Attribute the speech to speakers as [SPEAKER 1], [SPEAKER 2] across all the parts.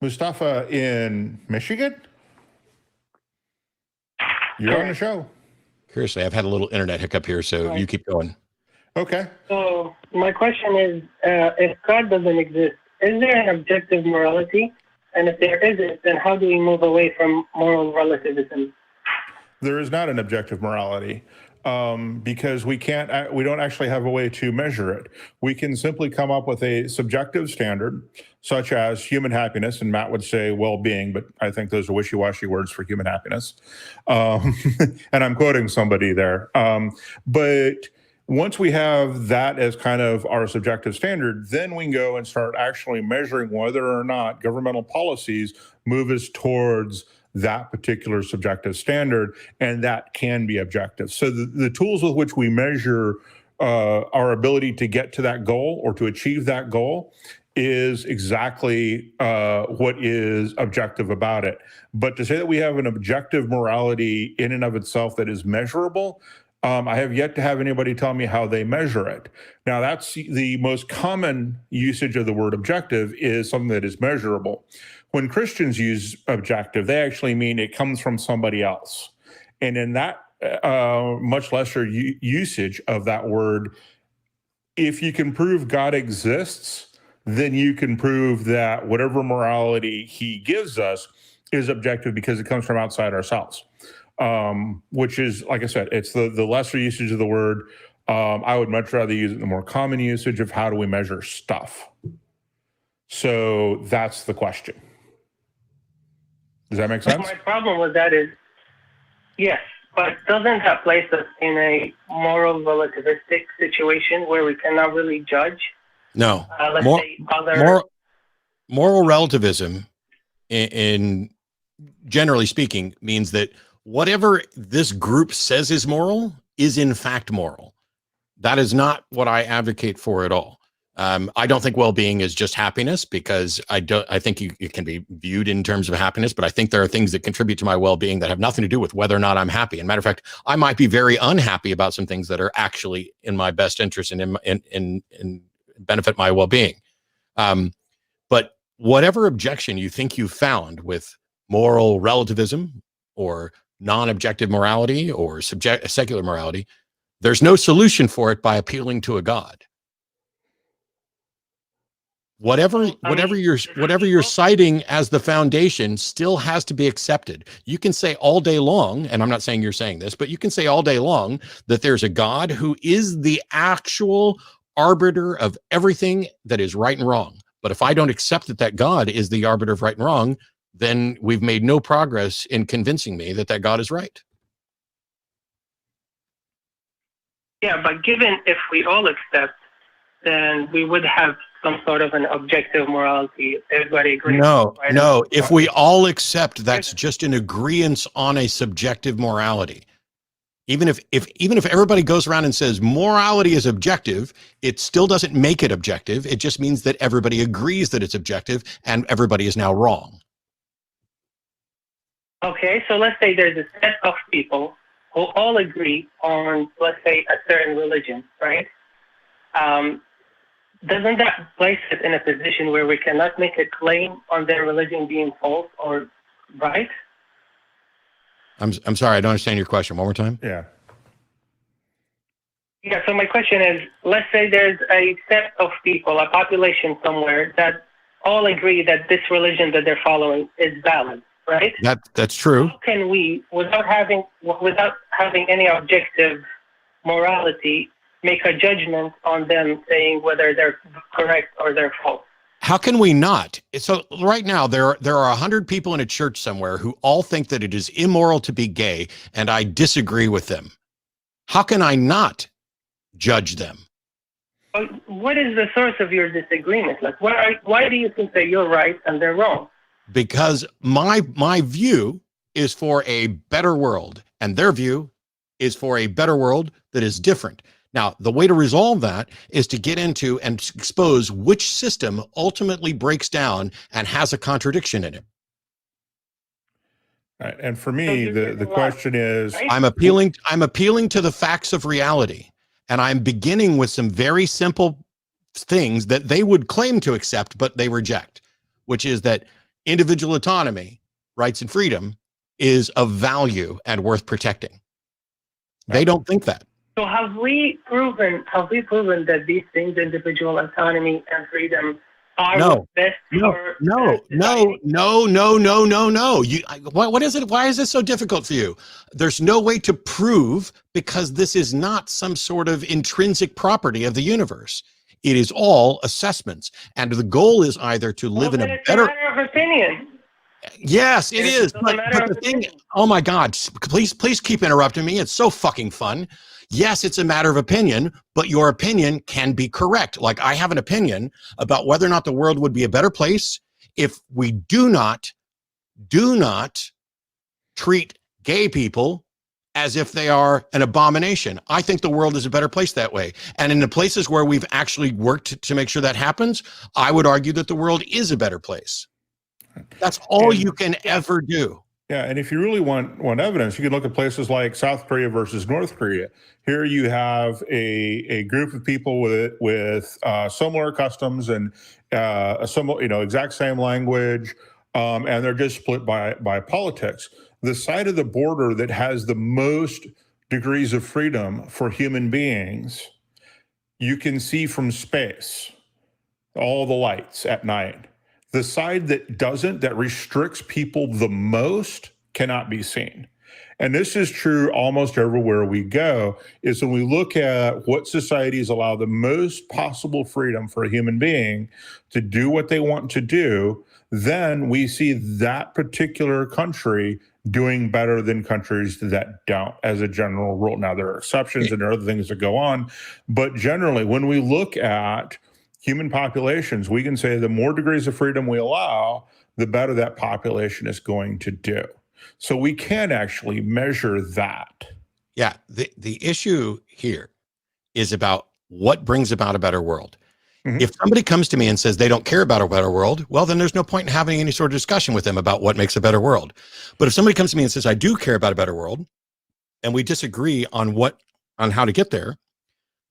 [SPEAKER 1] Mustafa in Michigan? You're on the show.
[SPEAKER 2] Curiously, I've had a little internet hiccup here, so you keep going.
[SPEAKER 1] Okay.
[SPEAKER 3] So my question is, if God doesn't exist, is there an objective morality? And if there isn't, then how do we move away from moral relativism?
[SPEAKER 1] There is not an objective morality because we don't actually have a way to measure it. We can simply come up with a subjective standard, such as human happiness, and Matt would say well-being, but I think those are wishy-washy words for human happiness. And I'm quoting somebody there. But once we have that as kind of our subjective standard, then we can go and start actually measuring whether or not governmental policies move us towards that particular subjective standard, and that can be objective. So the tools with which we measure our ability to get to that goal or to achieve that goal is exactly what is objective about it. But to say that we have an objective morality in and of itself that is measurable, I have yet to have anybody tell me how they measure it. Now, that's the most common usage of the word objective, is something that is measurable. When Christians use objective, they actually mean it comes from somebody else. And in that much lesser usage of that word, if you can prove God exists, then you can prove that whatever morality he gives us is objective because it comes from outside ourselves. Which is, like I said, it's the lesser usage of the word. I would much rather use it in the more common usage of how do we measure stuff. So that's the question. Does that make sense?
[SPEAKER 3] My problem with that is, yes, but doesn't that place us in a moral relativistic situation where we cannot really judge?
[SPEAKER 2] No. Moral relativism, in generally speaking, means that whatever this group says is moral is in fact moral. That is not what I advocate for at all. I don't think well-being is just happiness, because I think it can be viewed in terms of happiness, but I think there are things that contribute to my well-being that have nothing to do with whether or not I'm happy. And matter of fact, I might be very unhappy about some things that are actually in my best interest and in benefit my well-being. But whatever objection you think you found with moral relativism or non-objective morality or secular morality, there's no solution for it by appealing to a God. Whatever you're citing as the foundation still has to be accepted. You can say all day long, and I'm not saying you're saying this, but you can say all day long that there's a God who is the actual arbiter of everything that is right and wrong. But if I don't accept that God is the arbiter of right and wrong, then we've made no progress in convincing me that God is right.
[SPEAKER 3] Yeah, but given if we all accept, then we would have some sort of an objective morality. Everybody agrees.
[SPEAKER 2] No. If we all accept, that's just an agreement on a subjective morality. Even if everybody goes around and says morality is objective, it still doesn't make it objective. It just means that everybody agrees that it's objective, and everybody is now wrong.
[SPEAKER 3] Okay, so let's say there's a set of people who all agree on, let's say, a certain religion, right? Doesn't that place us in a position where we cannot make a claim on their religion being false or right?
[SPEAKER 2] I'm sorry, I don't understand your question. One more time.
[SPEAKER 1] Yeah.
[SPEAKER 3] Yeah, so my question is, let's say there's a set of people, a population somewhere, that all agree that this religion that they're following is valid, right?
[SPEAKER 2] That's true.
[SPEAKER 3] How can we, without having any objective morality, make a judgment on them saying whether they're correct or they're false?
[SPEAKER 2] How can we not? So right now, there are 100 people in a church somewhere who all think that it is immoral to be gay, and I disagree with them. How can I not judge them?
[SPEAKER 3] What is the source of your disagreement? Like, why do you think that you're right and they're wrong?
[SPEAKER 2] Because my view is for a better world, and their view is for a better world that is different. Now, the way to resolve that is to get into and expose which system ultimately breaks down and has a contradiction in it.
[SPEAKER 1] Right. And for me, the question is,
[SPEAKER 2] I'm appealing to the facts of reality, and I'm beginning with some very simple things that they would claim to accept, but they reject, which is that individual autonomy, rights and freedom is of value and worth protecting. They don't think that.
[SPEAKER 3] So have we proven that these things, individual autonomy and freedom, are
[SPEAKER 2] No.
[SPEAKER 3] best for
[SPEAKER 2] No. What is it? Why is this so difficult for you? There's no way to prove, because this is not some sort of intrinsic property of the universe. It is all assessments, and the goal is either to live in a better.
[SPEAKER 3] It's a matter of opinion.
[SPEAKER 2] Yes, it is.
[SPEAKER 3] It's a
[SPEAKER 2] But
[SPEAKER 3] matter
[SPEAKER 2] the
[SPEAKER 3] of
[SPEAKER 2] thing,
[SPEAKER 3] opinion.
[SPEAKER 2] oh my God, please keep interrupting me. It's so fucking fun. Yes, it's a matter of opinion, but your opinion can be correct. Like, I have an opinion about whether or not the world would be a better place if we do not treat gay people as if they are an abomination. I think the world is a better place that way. And in the places where we've actually worked to make sure that happens, I would argue that the world is a better place. That's all you can ever do.
[SPEAKER 1] Yeah, and if you really want evidence, you can look at places like South Korea versus North Korea. Here you have a group of people with similar customs and a similar, exact same language, and they're just split by politics. The side of the border that has the most degrees of freedom for human beings, you can see from space, all the lights at night. The side that doesn't, that restricts people the most, cannot be seen. And this is true almost everywhere we go, is when we look at what societies allow the most possible freedom for a human being to do what they want to do, then we see that particular country doing better than countries that don't, as a general rule. Now, there are exceptions and there are other things that go on, but generally, when we look at human populations, we can say the more degrees of freedom we allow, the better that population is going to do. So we can actually measure that.
[SPEAKER 2] Yeah, the issue here is about what brings about a better world.
[SPEAKER 1] Mhm.
[SPEAKER 2] If somebody comes to me and says they don't care about a better world, well, then there's no point in having any sort of discussion with them about what makes a better world. But if somebody comes to me and says, I do care about a better world, and we disagree on how to get there,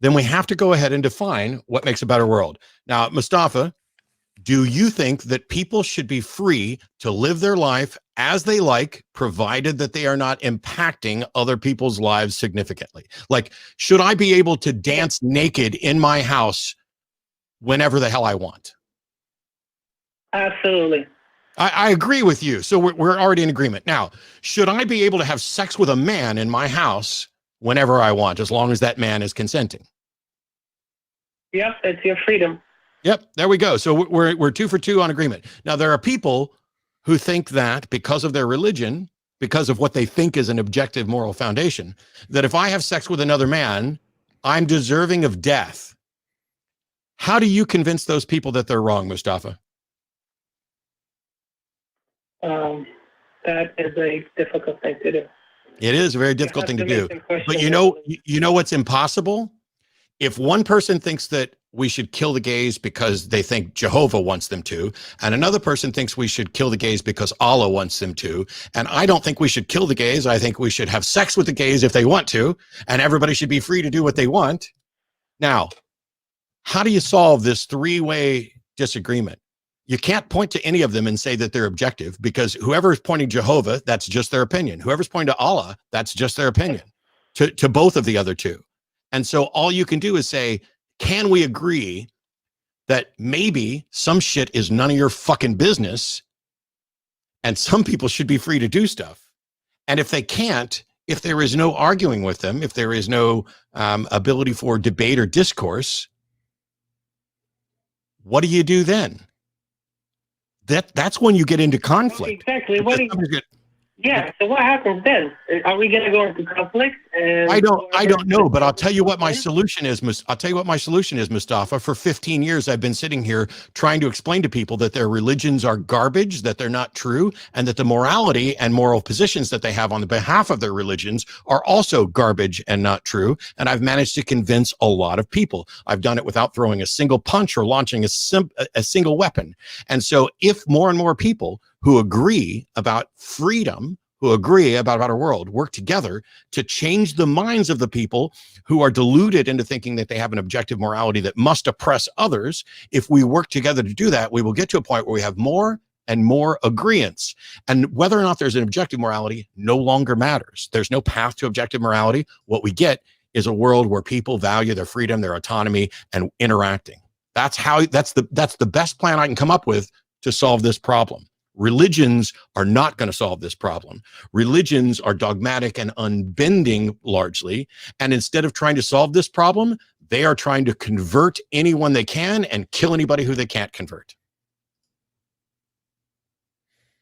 [SPEAKER 2] then we have to go ahead and define what makes a better world. Now, Mustafa, do you think that people should be free to live their life as they like, provided that they are not impacting other people's lives significantly? Like, should I be able to dance naked in my house whenever the hell I want?
[SPEAKER 3] Absolutely.
[SPEAKER 2] I agree with you. So we're already in agreement. Now, should I be able to have sex with a man in my house whenever I want, as long as that man is consenting?
[SPEAKER 3] Yep, it's your freedom.
[SPEAKER 2] Yep, there we go. So we're 2 for 2 on agreement. Now, there are people who think that because of their religion, because of what they think is an objective moral foundation, that if I have sex with another man, I'm deserving of death. How do you convince those people that they're wrong, Mustafa?
[SPEAKER 3] That is a difficult thing to do.
[SPEAKER 2] It is a very difficult thing to do. But you
[SPEAKER 3] know,
[SPEAKER 2] know what's impossible? If one person thinks that we should kill the gays because they think Jehovah wants them to, and another person thinks we should kill the gays because Allah wants them to, and I don't think we should kill the gays, I think we should have sex with the gays if they want to, and everybody should be free to do what they want. Now, how do you solve this three-way disagreement? You can't point to any of them and say that they're objective, because whoever is pointing Jehovah, that's just their opinion. Whoever's pointing to Allah, that's just their opinion to both of the other two. And so all you can do is say, can we agree that maybe some shit is none of your fucking business and some people should be free to do stuff? And if they can't, if there is no arguing with them, if there is no ability for debate or discourse, what do you do then? That's when you get into conflict.
[SPEAKER 3] Exactly. Yeah. So what happens then? Are we going to go into conflict?
[SPEAKER 2] I don't know, but I'll tell you what my solution is. I'll tell you what my solution is, Mustafa. For 15 years, I've been sitting here trying to explain to people that their religions are garbage, that they're not true, and that the morality and moral positions that they have on the behalf of their religions are also garbage and not true. And I've managed to convince a lot of people. I've done it without throwing a single punch or launching a single weapon. And so if more and more people who agree about freedom, who agree about our world, work together to change the minds of the people who are deluded into thinking that they have an objective morality that must oppress others. If we work together to do that, we will get to a point where we have more and more agreeance. And whether or not there's an objective morality no longer matters. There's no path to objective morality. What we get is a world where people value their freedom, their autonomy, and interacting. That's the best plan I can come up with to solve this problem. Religions are not going to solve this problem. Religions are dogmatic and unbending largely. And instead of trying to solve this problem, they are trying to convert anyone they can and kill anybody who they can't convert.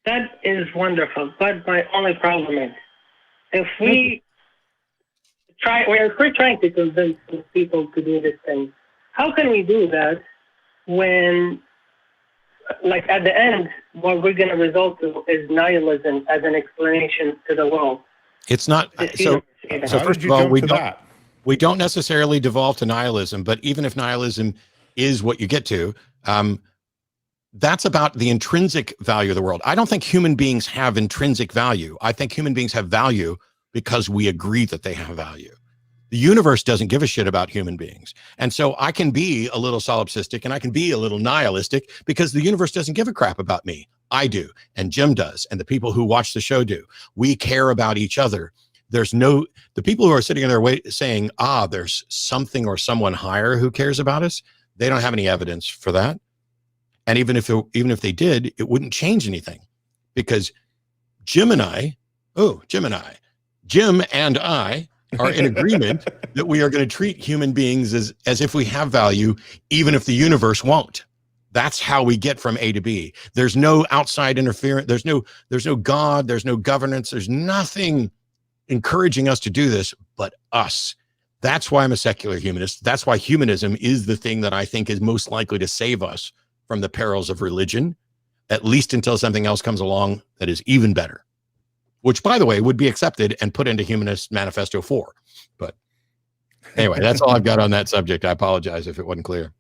[SPEAKER 3] That is wonderful. But my only problem is, if we're trying to convince people to do this thing, how can we do that when, like, at the end, what we're going to result to is nihilism as an explanation to the world?
[SPEAKER 2] It's not. So first of all, we don't necessarily devolve to nihilism, but even if nihilism is what you get to, that's about the intrinsic value of the world. I don't think human beings have intrinsic value. I think human beings have value because we agree that they have value. The universe doesn't give a shit about human beings. And so I can be a little solipsistic and I can be a little nihilistic because the universe doesn't give a crap about me. I do, and Jim does, and the people who watch the show do. We care about each other. The people who are sitting in their way saying, there's something or someone higher who cares about us, they don't have any evidence for that. And even if they did, it wouldn't change anything, because Jim and I are in agreement that we are going to treat human beings as if we have value, even if the universe won't. That's how we get from A to B. There's no outside interference. There's no God. There's no governance. There's nothing encouraging us to do this but us. That's why I'm a secular humanist. That's why humanism is the thing that I think is most likely to save us from the perils of religion, at least until something else comes along that is even better, which, by the way, would be accepted and put into Humanist Manifesto 4. But anyway, that's all I've got on that subject. I apologize if it wasn't clear.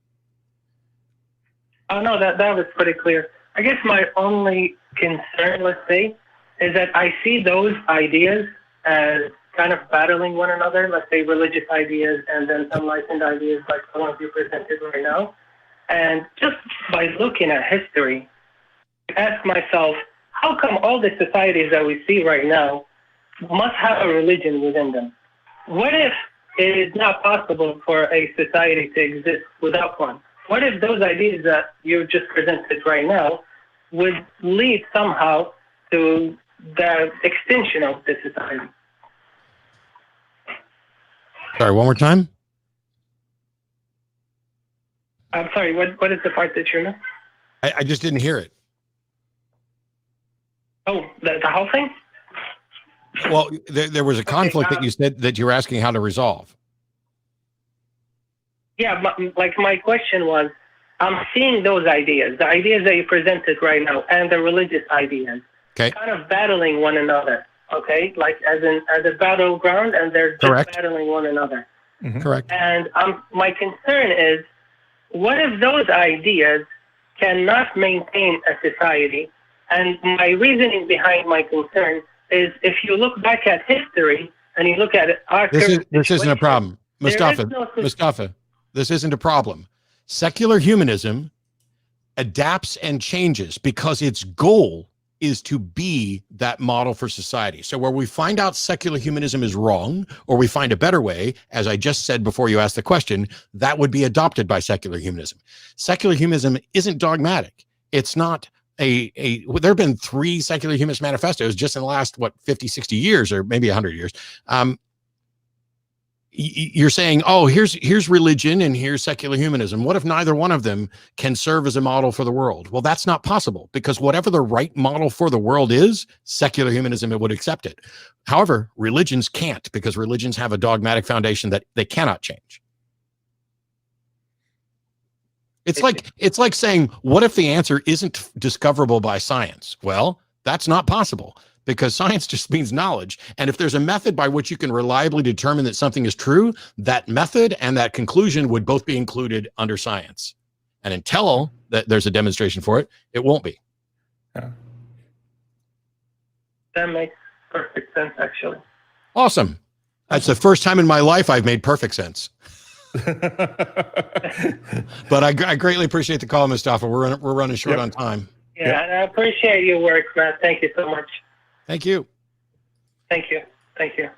[SPEAKER 3] Oh, no, that was pretty clear. I guess my only concern, let's say, is that I see those ideas as kind of battling one another, let's say religious ideas and then enlightened ideas like the ones you presented right now. And just by looking at history, I ask myself, how come all the societies that we see right now must have a religion within them? What if it is not possible for a society to exist without one? What if those ideas that you just presented right now would lead somehow to the extinction of the society?
[SPEAKER 2] Sorry, one more time?
[SPEAKER 3] I'm sorry, what is the part that you missed?
[SPEAKER 2] I just didn't hear it.
[SPEAKER 3] Oh, the whole thing?
[SPEAKER 2] Well, there was a conflict that you said that you were asking how to resolve.
[SPEAKER 3] Yeah, like my question was, I'm seeing those ideas, the ideas that you presented right now, and the religious ideas,
[SPEAKER 2] okay,
[SPEAKER 3] kind of battling one another, okay? Like as a battleground, and they're just battling one another.
[SPEAKER 2] Mm-hmm. Correct.
[SPEAKER 3] And my concern is, what if those ideas cannot maintain a society? And my reasoning behind my concern is, if you look back at history and you look at our
[SPEAKER 2] this isn't a problem, Mustafa. This isn't a problem. Secular humanism adapts and changes because its goal is to be that model for society. So where we find out secular humanism is wrong, or we find a better way, as I just said before you asked the question, that would be adopted by secular humanism. Secular humanism isn't dogmatic. It's not there have been 3 secular humanist manifestos just in the last, 50, 60 years, or maybe 100 years. You're saying, oh, here's religion and here's secular humanism. What if neither one of them can serve as a model for the world? Well, that's not possible, because whatever the right model for the world is, secular humanism, it would accept it. However, religions can't, because religions have a dogmatic foundation that they cannot change. It's like saying, what if the answer isn't discoverable by science? Well, that's not possible, because science just means knowledge. And if there's a method by which you can reliably determine that something is true, that method and that conclusion would both be included under science. And until there's a demonstration for it, it won't be.
[SPEAKER 1] Yeah.
[SPEAKER 3] That makes perfect sense, actually.
[SPEAKER 2] Awesome. That's the first time in my life I've made perfect sense. But I greatly appreciate the call, Mustafa. We're running short on time.
[SPEAKER 3] Yeah, and I appreciate your work, Matt. Thank you so much.
[SPEAKER 2] Thank you.
[SPEAKER 3] Thank you. Thank you.